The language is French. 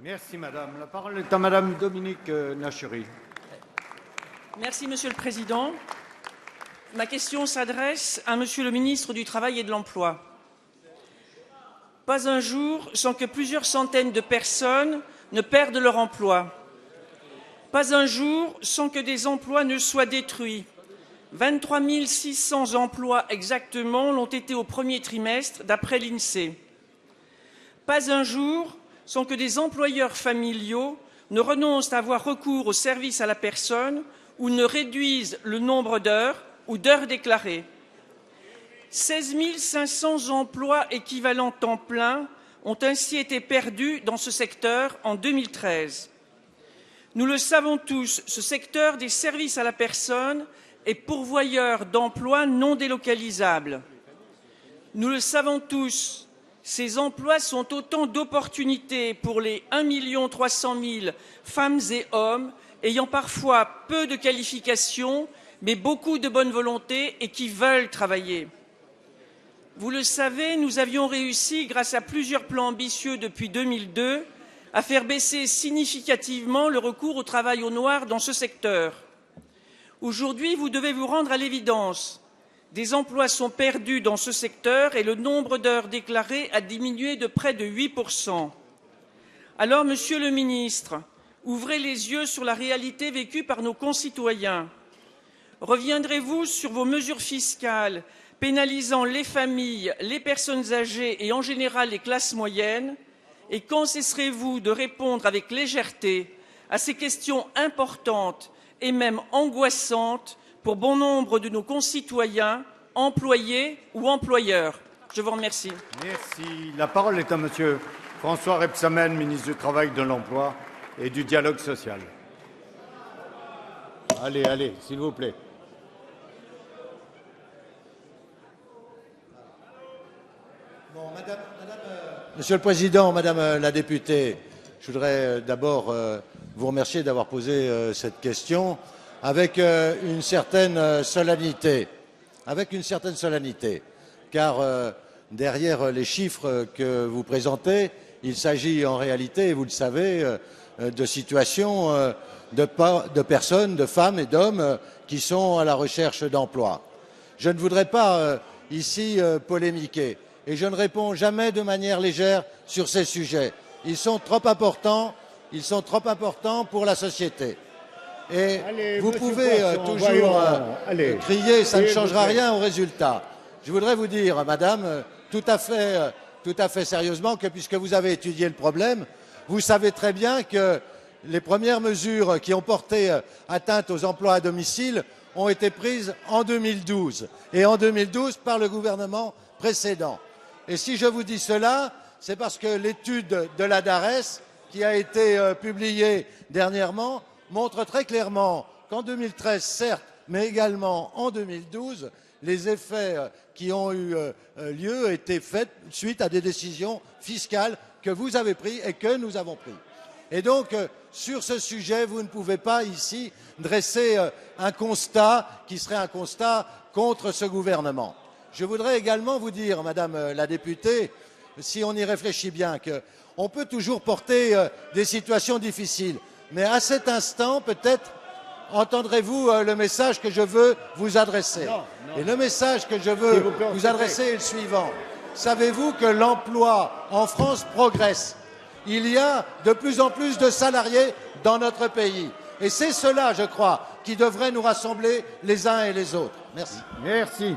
Merci madame. La parole est à madame Dominique Nachery. Merci Monsieur le Président. Ma question s'adresse à Monsieur le ministre du Travail et de l'Emploi. Pas un jour sans que plusieurs centaines de personnes ne perdent leur emploi. Pas un jour sans que des emplois ne soient détruits. 23 600 emplois exactement l'ont été au premier trimestre d'après l'INSEE. Pas un jour sans que des employeurs familiaux ne renoncent à avoir recours au service à la personne ou ne réduisent le nombre d'heures ou d'heures déclarées. 16 500 emplois équivalents temps plein ont ainsi été perdus dans ce secteur en 2013. Nous le savons tous, ce secteur des services à la personne est pourvoyeur d'emplois non délocalisables. Nous le savons tous, ces emplois sont autant d'opportunités pour les 1 300 000 femmes et hommes ayant parfois peu de qualifications, mais beaucoup de bonne volonté et qui veulent travailler. Vous le savez, nous avions réussi, grâce à plusieurs plans ambitieux depuis 2002, à faire baisser significativement le recours au travail au noir dans ce secteur. Aujourd'hui, vous devez vous rendre à l'évidence. Des emplois sont perdus dans ce secteur et le nombre d'heures déclarées a diminué de près de 8%. Alors, Monsieur le ministre, ouvrez les yeux sur la réalité vécue par nos concitoyens. Reviendrez-vous sur vos mesures fiscales pénalisant les familles, les personnes âgées et en général les classes moyennes? Et quand cesserez-vous de répondre avec légèreté à ces questions importantes et même angoissantes pour bon nombre de nos concitoyens, employés ou employeurs? Je vous remercie. Merci. La parole est à monsieur François Rebsamen, ministre du Travail, de l'Emploi et du Dialogue social. Allez, s'il vous plaît. Bon, Monsieur le Président, Madame la députée, je voudrais d'abord vous remercier d'avoir posé cette question avec une certaine solennité. Car derrière les chiffres que vous présentez, il s'agit en réalité, et vous le savez, de situations de personnes, de femmes et d'hommes qui sont à la recherche d'emploi. Je ne voudrais pas ici polémiquer. Et je ne réponds jamais de manière légère sur ces sujets. Ils sont trop importants pour la société. Et allez, vous pouvez toujours crier, ça ne changera rien au résultat. Je voudrais vous dire, madame, tout à fait sérieusement, que puisque vous avez étudié le problème, vous savez très bien que les premières mesures qui ont porté atteinte aux emplois à domicile ont été prises en 2012. Et en 2012 par le gouvernement précédent. Et si je vous dis cela, c'est parce que l'étude de la DARES, qui a été publiée dernièrement, montre très clairement qu'en 2013, certes, mais également en 2012, les effets qui ont eu lieu étaient faits suite à des décisions fiscales que vous avez prises et que nous avons prises. Et donc, sur ce sujet, vous ne pouvez pas ici dresser un constat qui serait un constat contre ce gouvernement. Je voudrais également vous dire, Madame la députée, si on y réfléchit bien, qu'on peut toujours porter des situations difficiles. Mais à cet instant, peut-être, entendrez-vous le message que je veux vous adresser. Et le message que je veux vous adresser est le suivant. Savez-vous que l'emploi en France progresse? Il y a de plus en plus de salariés dans notre pays. Et c'est cela, je crois, qui devrait nous rassembler les uns et les autres. Merci. Merci.